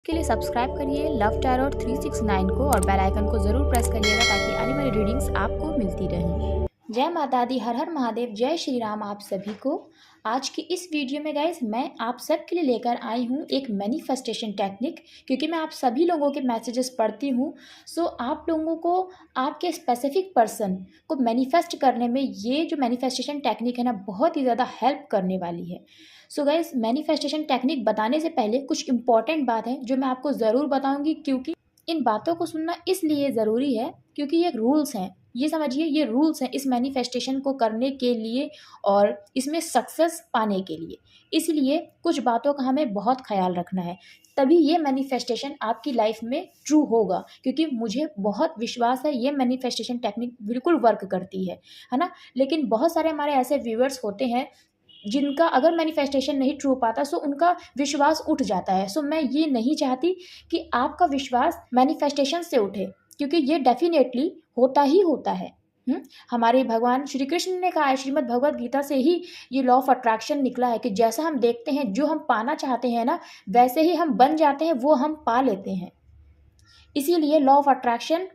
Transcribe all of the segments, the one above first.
के लिए सब्सक्राइब करिए लव टैरो 369 को और बेल आइकन को ज़रूर प्रेस करिएगा ताकि आने वाली रीडिंग्स आपको मिलती रहें। जय माता दी, हर हर महादेव, जय श्री राम आप सभी को। आज की इस वीडियो में गाइस मैं आप सब के लिए लेकर आई हूँ एक मैनिफेस्टेशन टेक्निक, क्योंकि मैं आप सभी लोगों के मैसेजेस पढ़ती हूँ। सो आप लोगों को आपके स्पेसिफिक पर्सन को मैनिफेस्ट करने में ये जो मैनिफेस्टेशन टेक्निक है ना, बहुत ही ज़्यादा हेल्प करने वाली है। सो गाइस, मैनिफेस्टेशन टेक्निक बताने से पहले कुछ इंपॉर्टेंट बात है जो मैं आपको ज़रूर बताऊंगी, क्योंकि इन बातों को सुनना इसलिए ज़रूरी है क्योंकि ये रूल्स हैं। ये समझिए, ये रूल्स हैं इस मैनिफेस्टेशन को करने के लिए और इसमें सक्सेस पाने के लिए। इसलिए कुछ बातों का हमें बहुत ख्याल रखना है, तभी ये मैनिफेस्टेशन आपकी लाइफ में ट्रू होगा। क्योंकि मुझे बहुत विश्वास है ये मैनिफेस्टेशन टेक्निक बिल्कुल वर्क करती है ना। लेकिन बहुत सारे हमारे ऐसे व्यूअर्स होते हैं जिनका अगर मैनिफेस्टेशन नहीं ट्रू पाता सो उनका विश्वास उठ जाता है। सो मैं ये नहीं चाहती कि आपका विश्वास मैनिफेस्टेशन से उठे, क्योंकि ये डेफिनेटली होता ही होता है। हमारे भगवान श्री कृष्ण ने कहा है, श्रीमद् भगवद गीता से ही ये लॉ ऑफ अट्रैक्शन निकला है कि जैसा हम देखते हैं, जो हम पाना चाहते हैं ना, वैसे ही हम बन जाते हैं, वो हम पा लेते हैं। इसीलिए लॉ ऑफ अट्रैक्शन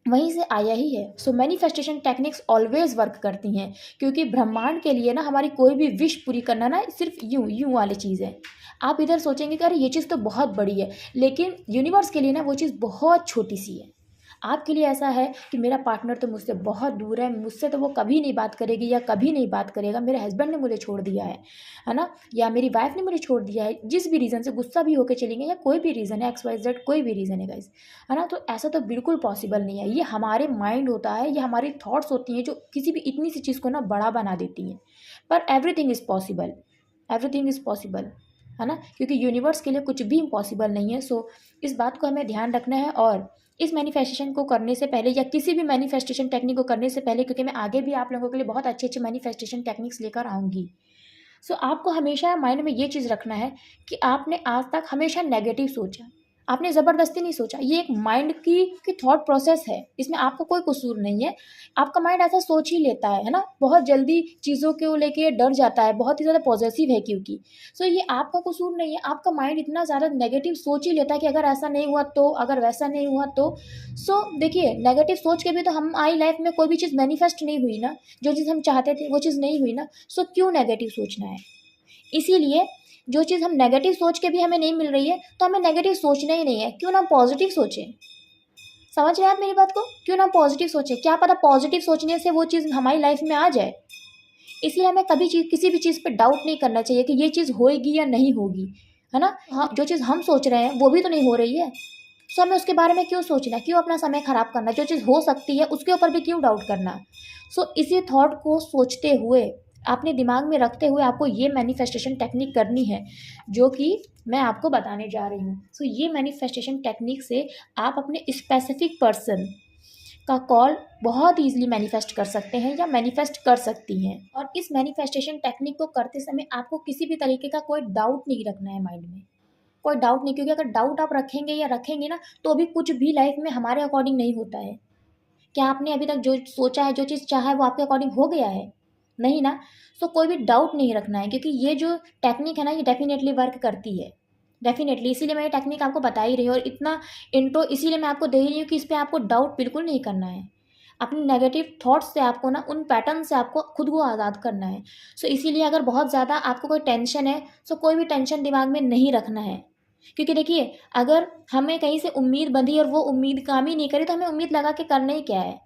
वहीं से आया ही है। सो मैनिफेस्टेशन टेक्निक्स ऑलवेज वर्क करती हैं, क्योंकि ब्रह्मांड के लिए ना हमारी कोई भी विश पूरी करना ना सिर्फ यूं वाली चीज़ है। आप इधर सोचेंगे कि अरे ये चीज़ तो बहुत बड़ी है, लेकिन यूनिवर्स के लिए ना वो चीज़ बहुत छोटी सी है। आपके लिए ऐसा है कि मेरा पार्टनर तो मुझसे बहुत दूर है, मुझसे तो वो कभी नहीं बात करेगी या कभी नहीं बात करेगा, मेरे हस्बैंड ने मुझे छोड़ दिया है ना, या मेरी वाइफ ने मुझे छोड़ दिया है, जिस भी रीज़न से गुस्सा भी होकर चलेंगे या कोई भी रीज़न है, XYZ कोई भी रीज़न है गाइस, है ना। तो ऐसा तो बिल्कुल पॉसिबल नहीं है। ये हमारे माइंड होता है, ये हमारी थॉट्स होती हैं जो किसी भी इतनी सी चीज़ को ना बड़ा बना देती हैं। पर everything is possible, everything is possible, है ना, क्योंकि यूनिवर्स के लिए कुछ भी इम्पॉसिबल नहीं है। सो इस बात को हमें ध्यान रखना है। और इस मैनिफेस्टेशन को करने से पहले या किसी भी मैनिफेस्टेशन टेक्निक को करने से पहले, क्योंकि मैं आगे भी आप लोगों के लिए बहुत अच्छे अच्छे मैनिफेस्टेशन टेक्निक्स लेकर आऊँगी, सो आपको हमेशा माइंड में ये चीज़ रखना है कि आपने आज तक हमेशा नेगेटिव सोचा, आपने ज़बरदस्ती नहीं सोचा। ये एक माइंड की थॉट प्रोसेस है, इसमें आपका कोई कसूर नहीं है। आपका माइंड ऐसा सोच ही लेता है ना, बहुत जल्दी चीज़ों को लेके डर जाता है, बहुत ही ज़्यादा पॉजिटिव है क्योंकि। सो ये आपका कसूर नहीं है, आपका माइंड इतना ज़्यादा नेगेटिव सोच ही लेता है कि अगर ऐसा नहीं हुआ तो, अगर वैसा नहीं हुआ तो। सो देखिए, नेगेटिव सोच के भी तो हमारी लाइफ में कोई भी चीज़ मैनिफेस्ट नहीं हुई ना, जो चीज़ हम चाहते थे वो चीज़ नहीं हुई ना। सो क्यों नेगेटिव सोचना है? इसीलिए जो चीज़ हम नेगेटिव सोच के भी हमें नहीं मिल रही है तो हमें नेगेटिव सोचना ही नहीं है, क्यों ना पॉजिटिव सोचें। समझ रहे हैं आप मेरी बात को? क्यों ना पॉजिटिव सोचें, क्या पता पॉजिटिव सोचने से वो चीज़ हमारी लाइफ में आ जाए। इसलिए हमें कभी किसी भी चीज़ पे डाउट नहीं करना चाहिए कि ये चीज़ होएगी या नहीं होगी, है ना। हाँ, जो चीज़ हम सोच रहे हैं वो भी तो नहीं हो रही है, सो हमें उसके बारे में क्यों सोचना, क्यों अपना समय खराब करना। जो चीज़ हो सकती है उसके ऊपर भी क्यों डाउट करना। सो इसी थॉट को सोचते हुए, अपने दिमाग में रखते हुए आपको ये मैनिफेस्टेशन टेक्निक करनी है, जो कि मैं आपको बताने जा रही हूँ। सो ये मैनिफेस्टेशन टेक्निक से आप अपने स्पेसिफिक पर्सन का कॉल बहुत ईजिली मैनिफेस्ट कर सकते हैं या मैनिफेस्ट कर सकती हैं। और इस मैनिफेस्टेशन टेक्निक को करते समय आपको किसी भी तरीके का कोई डाउट नहीं रखना है माइंड में, कोई डाउट नहीं, क्योंकि अगर डाउट आप रखेंगे या रखेंगे ना तो भी कुछ भी लाइफ में हमारे अकॉर्डिंग नहीं होता है। क्या आपने अभी तक जो सोचा है, जो चीज़ चाहा है, वो आपके अकॉर्डिंग हो गया है? नहीं ना। सो कोई भी डाउट नहीं रखना है, क्योंकि ये जो टेक्निक है ना, ये डेफिनेटली वर्क करती है, डेफिनेटली। इसीलिए मैं ये टेक्निक आपको बता ही रही हूँ और इतना इंट्रो इसीलिए मैं आपको दे रही हूँ कि इस पर आपको डाउट बिल्कुल नहीं करना है। अपनी नेगेटिव थॉट्स से आपको ना, उन पैटर्न से आपको खुद को आज़ाद करना है। सो इसीलिए अगर बहुत ज़्यादा आपको कोई टेंशन है, सो कोई भी टेंशन दिमाग में नहीं रखना है। क्योंकि देखिए, अगर हमें कहीं से उम्मीद बंधी और वो उम्मीद काम ही नहीं करी तो हमें उम्मीद लगा के करना ही क्या है,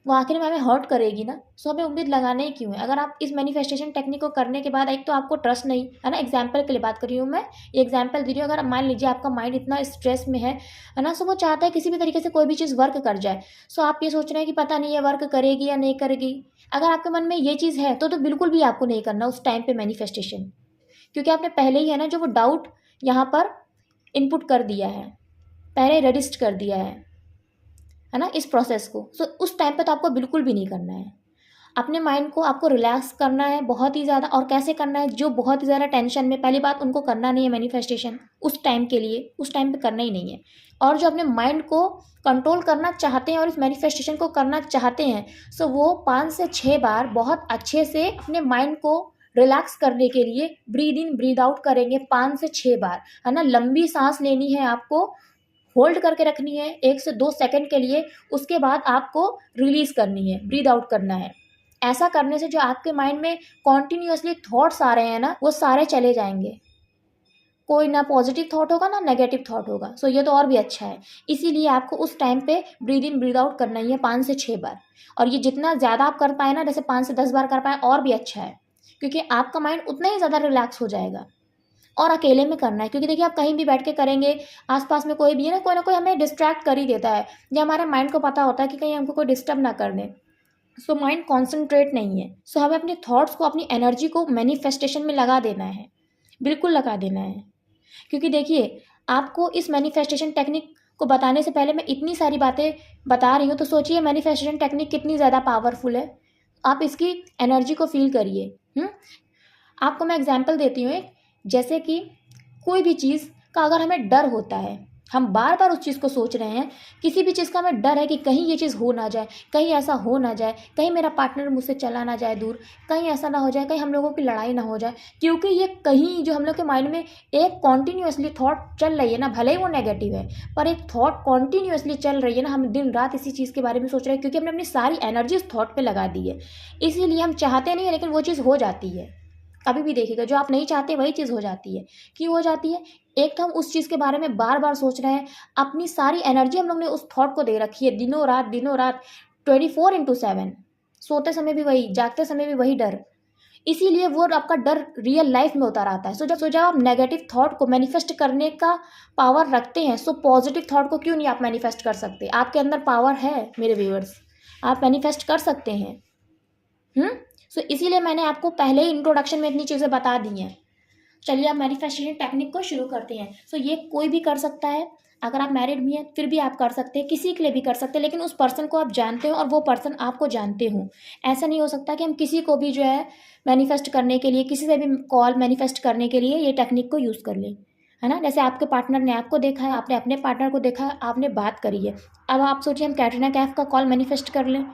वो आखिर में हमें हर्ट करेगी ना। सो हमें उम्मीद लगाना ही क्यों है। अगर आप इस मैनिफेस्टेशन टेक्निक को करने के बाद एक तो आपको ट्रस्ट नहीं है ना, एग्जाम्पल के लिए बात कर रही हूँ मैं, ये एग्जाम्पल दे रही हूँ। अगर मान लीजिए आपका माइंड इतना स्ट्रेस में है ना, सो वो चाहता है किसी भी तरीके से कोई भी चीज़ वर्क कर जाए। सो आप ये सोच रहे हैं कि पता नहीं है वर्क करेगी या नहीं करेगी। अगर आपके मन में ये चीज़ है तो बिल्कुल भी आपको नहीं करना उस टाइम पे मैनिफेस्टेशन, क्योंकि आपने पहले ही है ना जो वो डाउट यहाँ पर इनपुट कर दिया है, पहले रजिस्ट कर दिया है ना, इस प्रोसेस को। सो उस टाइम पे तो आपको बिल्कुल भी नहीं करना है। अपने माइंड को आपको रिलैक्स करना है बहुत ही ज़्यादा। और कैसे करना है? जो बहुत ही ज़्यादा टेंशन में, पहली बात उनको करना नहीं है मैनिफेस्टेशन उस टाइम के लिए, उस टाइम पे करना ही नहीं है। और जो अपने माइंड को कंट्रोल करना चाहते हैं और इस मैनिफेस्टेशन को करना चाहते हैं, सो वो 5 से 6 बार बहुत अच्छे से अपने माइंड को रिलैक्स करने के लिए ब्रीद इन ब्रीद आउट करेंगे 5 से 6 बार, है ना। लंबी सांस लेनी है आपको, होल्ड करके रखनी है 1 से 2 सेकंड के लिए, उसके बाद आपको रिलीज करनी है, ब्रीद आउट करना है। ऐसा करने से जो आपके माइंड में कॉन्टिन्यूअसली थॉट्स आ रहे हैं ना, वो सारे चले जाएंगे। कोई ना पॉजिटिव थॉट होगा ना नेगेटिव थॉट होगा। सो ये तो और भी अच्छा है। इसीलिए आपको उस टाइम पे ब्रीद इन ब्रीद आउट करना ही है 5 से 6 बार। और ये जितना ज़्यादा आप कर पाए ना, जैसे 5 से 10 बार कर पाए और भी अच्छा है, क्योंकि आपका माइंड उतना ही ज़्यादा रिलैक्स हो जाएगा। और अकेले में करना है, क्योंकि देखिए आप कहीं भी बैठ के करेंगे, आसपास में कोई भी है ना कोई हमें डिस्ट्रैक्ट कर ही देता है, या हमारे माइंड को पता होता है कि कहीं हमको कोई डिस्टर्ब ना कर दे। सो माइंड कॉन्सेंट्रेट नहीं है। सो हमें अपने थॉट्स को, अपनी एनर्जी को मैनिफेस्टेशन में लगा देना है, बिल्कुल लगा देना है। क्योंकि देखिए, आपको इस मैनिफेस्टेशन टेक्निक को बताने से पहले मैं इतनी सारी बातें बता रही हूँ, तो सोचिए मैनिफेस्टेशन टेक्निक कितनी ज़्यादा पावरफुल है। आप इसकी एनर्जी को फील करिए। आपको मैं एग्जांपल देती हूँ एक, जैसे कि कोई भी चीज़ का अगर हमें डर होता है, हम बार बार उस चीज़ को सोच रहे हैं, किसी भी चीज़ का हमें डर है कि कहीं ये चीज़ हो ना जाए, कहीं ऐसा हो ना जाए, कहीं मेरा पार्टनर मुझसे चला ना जाए दूर, कहीं ऐसा ना हो जाए, कहीं हम लोगों की लड़ाई ना हो जाए। क्योंकि ये कहीं जो हम लोग के माइंड में एक कॉन्टीन्यूअसली थॉट चल रही है ना, भले ही वो नेगेटिव है, पर एक थॉट कॉन्टीन्यूअसली चल रही है ना, हम दिन रात इसी चीज़ के बारे में सोच रहे हैं, क्योंकि हमने अपनी सारी एनर्जी उस थॉट पर लगा दी है। इसीलिए हम चाहते नहीं है, लेकिन वो चीज़ हो जाती है। कभी भी देखिएगा, जो आप नहीं चाहते वही चीज़ हो जाती है। क्यों हो जाती है? एक तो हम उस चीज़ के बारे में बार बार सोच रहे हैं, अपनी सारी एनर्जी हम लोग ने उस थॉट को दे रखी है, दिनों रात 24/7। सोते समय भी वही, जागते समय भी वही डर। इसीलिए वो आपका डर रियल लाइफ में उतर आता है। सो जब आप नेगेटिव थॉट को मैनिफेस्ट करने का पावर रखते हैं, सो पॉजिटिव थॉट को क्यों नहीं आप मैनिफेस्ट कर सकते? आपके अंदर पावर है मेरे व्यूअर्स, आप मैनिफेस्ट कर सकते हैं। सो इसीलिए मैंने आपको पहले ही इंट्रोडक्शन में इतनी चीज़ें बता दी हैं। चलिए आप मैनिफेस्टेशन टेक्निक को शुरू करते हैं। सो ये कोई भी कर सकता है, अगर आप मैरिड भी हैं फिर भी आप कर सकते हैं, किसी के लिए भी कर सकते हैं, लेकिन उस पर्सन को आप जानते हो और वो पर्सन आपको जानते हो। ऐसा नहीं हो सकता कि हम किसी को भी जो है मैनिफेस्ट करने के लिए, किसी से भी कॉल मैनिफेस्ट करने के लिए ये टेक्निक को यूज़ कर लें, है ना। जैसे आपके पार्टनर ने आपको देखा है, आपने अपने पार्टनर को देखा है, आपने बात करी है। अब आप सोचिए हम कैटरीना कैफ का कॉल मैनिफेस्ट कर लें,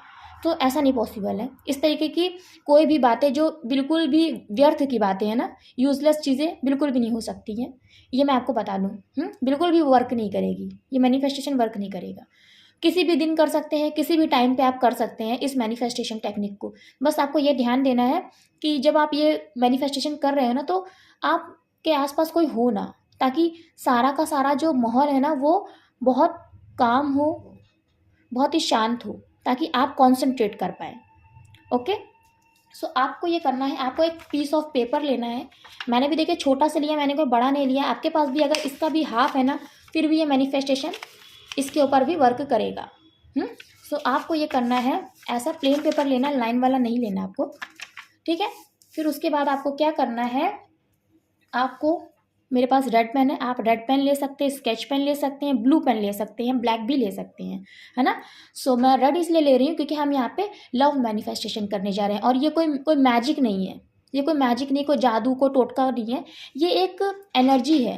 तो ऐसा नहीं पॉसिबल है। इस तरीके की कोई भी बातें जो बिल्कुल भी व्यर्थ की बातें हैं ना, यूजलेस चीज़ें बिल्कुल भी नहीं हो सकती हैं। ये मैं आपको बता दूँ, बिल्कुल भी वर्क नहीं करेगी, ये मैनिफेस्टेशन वर्क नहीं करेगा। किसी भी दिन कर सकते हैं, किसी भी टाइम पे आप कर सकते हैं इस मैनिफेस्टेशन टेक्निक को। बस आपको ये ध्यान देना है कि जब आप ये मैनिफेस्टेशन कर रहे हैं ना, तो आपके आसपास कोई हो ना, ताकि सारा का सारा जो माहौल है ना, वो बहुत काम हो, बहुत ही शांत हो, ताकि आप कॉन्सेंट्रेट कर पाए। ओके। सो आपको ये करना है, आपको एक पीस ऑफ पेपर लेना है। मैंने भी देखिए छोटा सा लिया, मैंने कोई बड़ा नहीं लिया। आपके पास भी अगर इसका भी हाफ है ना, फिर भी ये मैनिफेस्टेशन इसके ऊपर भी वर्क करेगा। सो आपको ये करना है, ऐसा प्लेन पेपर लेना, लाइन वाला नहीं लेना आपको, ठीक है। फिर उसके बाद आपको क्या करना है, आपको, मेरे पास रेड पेन है, आप रेड पेन ले सकते हैं, स्केच पेन ले सकते हैं, ब्लू पेन ले सकते हैं, ब्लैक भी ले सकते हैं, है ना। सो मैं रेड इसलिए ले रही हूँ क्योंकि हम यहाँ पे लव मैनिफेस्टेशन करने जा रहे हैं। और ये कोई मैजिक नहीं है, ये कोई मैजिक नहीं, कोई जादू, कोई टोटका नहीं है, ये एक एनर्जी है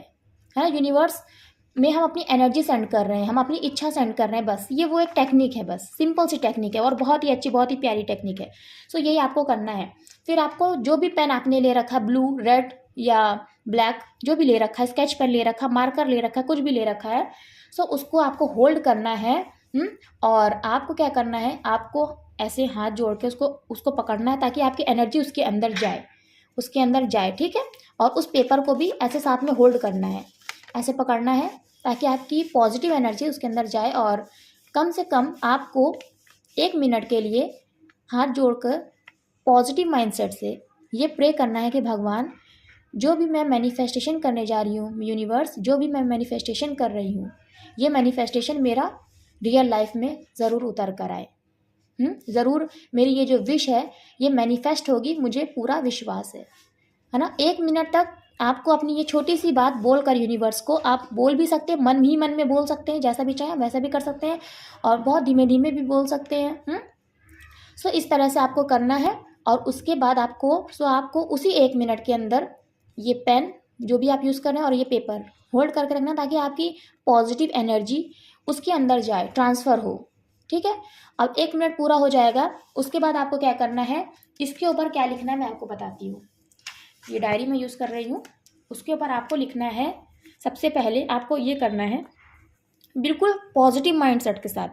ना। यूनिवर्स में हम अपनी एनर्जी सेंड कर रहे हैं, हम अपनी इच्छा सेंड कर रहे हैं, बस ये वो एक टेक्निक है, बस सिंपल सी टेक्निक है और बहुत ही अच्छी, बहुत ही प्यारी टेक्निक है। सो यही आपको करना है। फिर आपको जो भी पेन आपने ले रखा, ब्लू, रेड या ब्लैक, जो भी ले रखा है, स्केच पेन ले रखा, मार्कर ले रखा है, कुछ भी ले रखा है, सो उसको आपको होल्ड करना है। और आपको क्या करना है, आपको ऐसे हाथ जोड़ के उसको पकड़ना है, ताकि आपकी एनर्जी उसके अंदर जाए, ठीक है। और उस पेपर को भी ऐसे साथ में होल्ड करना है, ऐसे पकड़ना है, ताकि आपकी पॉजिटिव एनर्जी उसके अंदर जाए। और कम से कम आपको 1 मिनट के लिए हाथ जोड़कर पॉजिटिव माइंडसेट से ये प्रे करना है कि भगवान, जो भी मैं मैनिफेस्टेशन करने जा रही हूँ, यूनिवर्स, जो भी मैं मैनिफेस्टेशन कर रही हूँ, ये मैनिफेस्टेशन मेरा रियल लाइफ में ज़रूर उतर कर आए। ज़रूर मेरी ये जो विश है ये मैनिफेस्ट होगी, मुझे पूरा विश्वास है ना। 1 मिनट तक आपको अपनी ये छोटी सी बात बोलकर यूनिवर्स को, आप बोल भी सकते हैं, मन ही मन में बोल सकते हैं, जैसा भी चाहें वैसा भी कर सकते हैं, और बहुत धीमे धीमे भी बोल सकते हैं। सो इस तरह से आपको करना है। और उसके बाद आपको उसी 1 मिनट के अंदर ये पेन जो भी आप यूज़ कर रहे हैं और ये पेपर होल्ड करके रखना, ताकि आपकी पॉजिटिव एनर्जी उसके अंदर जाए, ट्रांसफ़र हो, ठीक है। अब 1 मिनट पूरा हो जाएगा, उसके बाद आपको क्या करना है, इसके ऊपर क्या लिखना है मैं आपको बताती हूँ। ये डायरी मैं यूज़ कर रही हूँ। उसके ऊपर आपको लिखना है, सबसे पहले आपको ये करना है बिल्कुल पॉजिटिव माइंडसेट के साथ।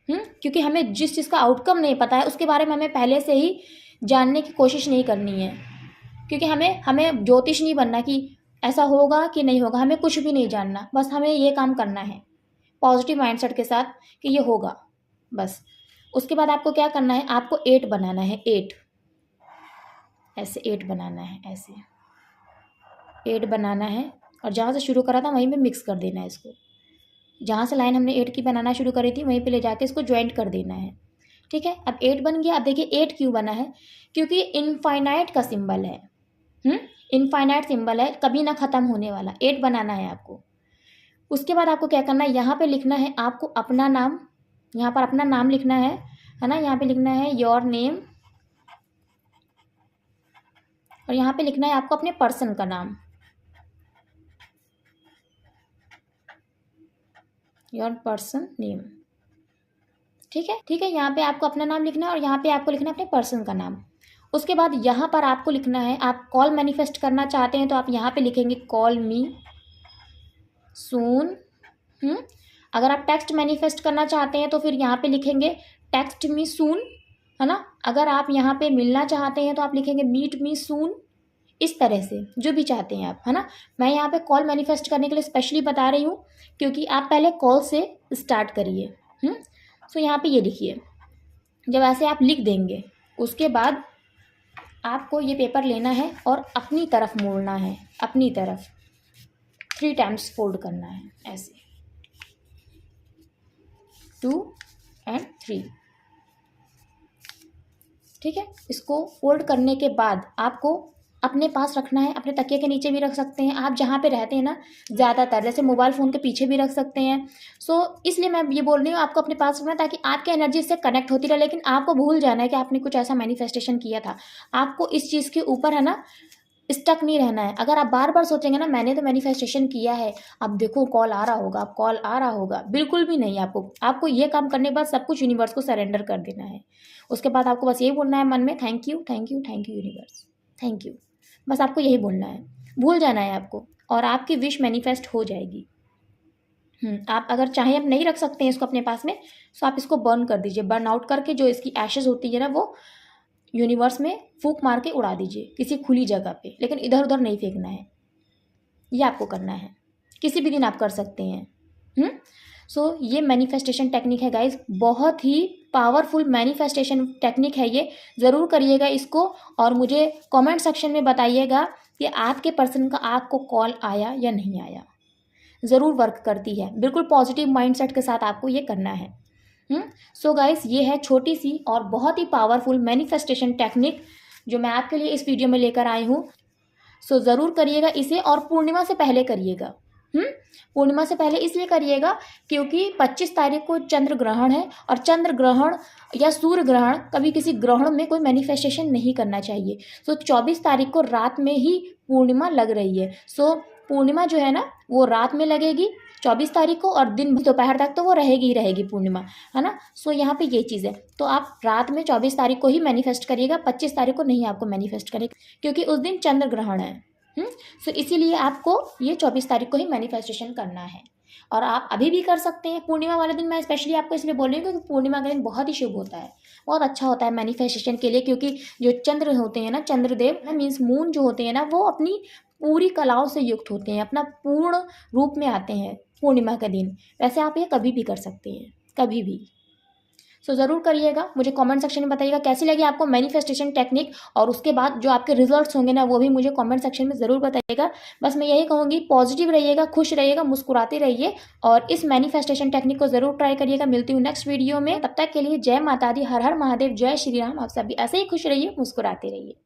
क्योंकि हमें जिस चीज़ का आउटकम नहीं पता है उसके बारे में हमें पहले से ही जानने की कोशिश नहीं करनी है। क्योंकि हमें ज्योतिष नहीं बनना कि ऐसा होगा कि नहीं होगा, हमें कुछ भी नहीं जानना, बस हमें ये काम करना है पॉजिटिव माइंडसेट के साथ कि ये होगा बस। उसके बाद आपको क्या करना है, आपको 8 बनाना है, 8 ऐसे 8 बनाना है, ऐसे 8 बनाना है और जहाँ से शुरू करा था वहीं पे मिक्स कर देना है इसको। जहाँ से लाइन हमने 8 की बनाना शुरू करी थी वहीं पे ले जाके इसको ज्वाइंट कर देना है। ठीक है, अब 8 बन गया। अब देखिए 8 क्यों बना है, क्योंकि इनफाइनाइट का सिंबल है। इनफाइनाइट सिंबल है, कभी ना ख़त्म होने वाला। 8 बनाना है आपको। उसके बाद आपको क्या करना है, यहाँ पे लिखना है आपको अपना नाम, यहाँ पर अपना नाम लिखना है ना। यहाँ पे लिखना है योर नेम और यहाँ पे लिखना है आपको अपने पर्सन का नाम, योर पर्सन नेम। ठीक है, यहाँ पे आपको अपना नाम लिखना है और यहाँ पे आपको लिखना है अपने पर्सन का नाम। उसके बाद यहाँ पर आपको लिखना है, आप कॉल मैनिफेस्ट करना चाहते हैं तो आप यहाँ पे लिखेंगे कॉल मी सून। अगर आप टेक्स्ट मैनिफेस्ट करना चाहते हैं तो फिर यहाँ पे लिखेंगे टेक्स्ट मी सून, है ना। अगर आप यहाँ पे मिलना चाहते हैं तो आप लिखेंगे मीट मी सून। इस तरह से जो भी चाहते हैं आप, है ना। मैं यहाँ पे कॉल मैनिफेस्ट करने के लिए स्पेशली बता रही हूँ क्योंकि आप पहले कॉल से स्टार्ट करिए। सो यहाँ पे ये लिखिए। जब ऐसे आप लिख देंगे उसके बाद आपको ये पेपर लेना है और अपनी तरफ मोड़ना है, अपनी तरफ 3 टाइम्स फोल्ड करना है, ऐसे 2 और 3। ठीक है, इसको फोल्ड करने के बाद आपको अपने पास रखना है, अपने तकिए के नीचे भी रख सकते हैं, आप जहाँ पे रहते हैं ना, ज़्यादातर जैसे मोबाइल फ़ोन के पीछे भी रख सकते हैं। सो इसलिए मैं ये बोल रही हूँ आपको अपने पास रखना ताकि आपकी एनर्जी से कनेक्ट होती रहे। लेकिन आपको भूल जाना है कि आपने कुछ ऐसा मैनिफेस्टेशन किया था। आपको इस चीज़ के ऊपर, है ना, स्टक नहीं रहना है। अगर आप बार बार सोचेंगे ना मैंने तो मैनिफेस्टेशन किया है, अब देखो कॉल आ रहा होगा, अब कॉल आ रहा होगा, बिल्कुल भी नहीं। आपको ये काम करने के बाद सब कुछ यूनिवर्स को सरेंडर कर देना है। उसके बाद आपको बस यही बोलना है मन में, thank you thank you thank you universe, thank you. बस आपको यही बोलना है, भूल जाना है आपको, और आपकी विश मैनिफेस्ट हो जाएगी। आप अगर चाहें आप नहीं रख सकते हैं इसको अपने पास में, तो आप इसको बर्न कर दीजिए। बर्न आउट करके जो इसकी एशेज होती है ना, वो यूनिवर्स में फूंक मार के उड़ा दीजिए किसी खुली जगह पे, लेकिन इधर उधर नहीं फेंकना है। ये आपको करना है, किसी भी दिन आप कर सकते हैं। सो ये मैनिफेस्टेशन टेक्निक है गाइज, बहुत ही पावरफुल मैनिफेस्टेशन टेक्निक है ये। ज़रूर करिएगा इसको और मुझे कमेंट सेक्शन में बताइएगा कि आपके पर्सन का आपको कॉल आया या नहीं आया। ज़रूर वर्क करती है, बिल्कुल पॉजिटिव माइंडसेट के साथ आपको ये करना है। सो गाइस, ये है छोटी सी और बहुत ही पावरफुल मैनिफेस्टेशन टेक्निक जो मैं आपके लिए इस वीडियो में लेकर आई हूँ। सो ज़रूर करिएगा इसे, और पूर्णिमा से पहले करिएगा। पूर्णिमा से पहले इसलिए करिएगा क्योंकि 25 तारीख को चंद्र ग्रहण है, और चंद्र ग्रहण या सूर्य ग्रहण, कभी किसी ग्रहण में कोई मैनिफेस्टेशन नहीं करना चाहिए। सो 24 तारीख को रात में ही पूर्णिमा लग रही है। सो पूर्णिमा जो है ना वो रात में लगेगी 24 तारीख को, और दिन दोपहर तक तो वो रहेगी ही रहेगी पूर्णिमा, है ना। सो यहाँ पे ये चीज़ है, तो आप रात में 24 तारीख को ही मैनिफेस्ट करिएगा, 25 तारीख को नहीं आपको मैनिफेस्ट करेगा क्योंकि उस दिन चंद्र ग्रहण है। सो इसीलिए आपको ये 24 तारीख को ही मैनिफेस्टेशन करना है, और आप अभी भी कर सकते हैं। पूर्णिमा वाले दिन मैं स्पेशली आपको इसलिए बोल रही हूँ क्योंकि पूर्णिमा का दिन बहुत ही शुभ होता है, बहुत अच्छा होता है मैनिफेस्टेशन के लिए। क्योंकि जो चंद्र होते हैं ना, चंद्रदेव ना, मीन्स मून जो होते हैं ना, वो अपनी पूरी कलाओं से युक्त होते हैं, अपना पूर्ण रूप में आते हैं पूर्णिमा का दिन। वैसे आप ये कभी भी कर सकते हैं, कभी भी। सो ज़रूर करिएगा, मुझे कमेंट सेक्शन में बताइएगा कैसी लगी आपको मैनिफेस्टेशन टेक्निक, और उसके बाद जो आपके रिजल्ट्स होंगे ना वो भी मुझे कमेंट सेक्शन में ज़रूर बताइएगा। बस मैं यही कहूँगी, पॉजिटिव रहिएगा, खुश रहिएगा, मुस्कुराते रहिए, और इस मैनिफेस्टेशन टेक्निक को ज़रूर ट्राई करिएगा। मिलती हूँ नेक्स्ट वीडियो में, तब तक के लिए जय माता दी, हर हर महादेव, जय श्री राम। आप सभी ऐसे ही खुश रहिए, मुस्कुराते रहिए।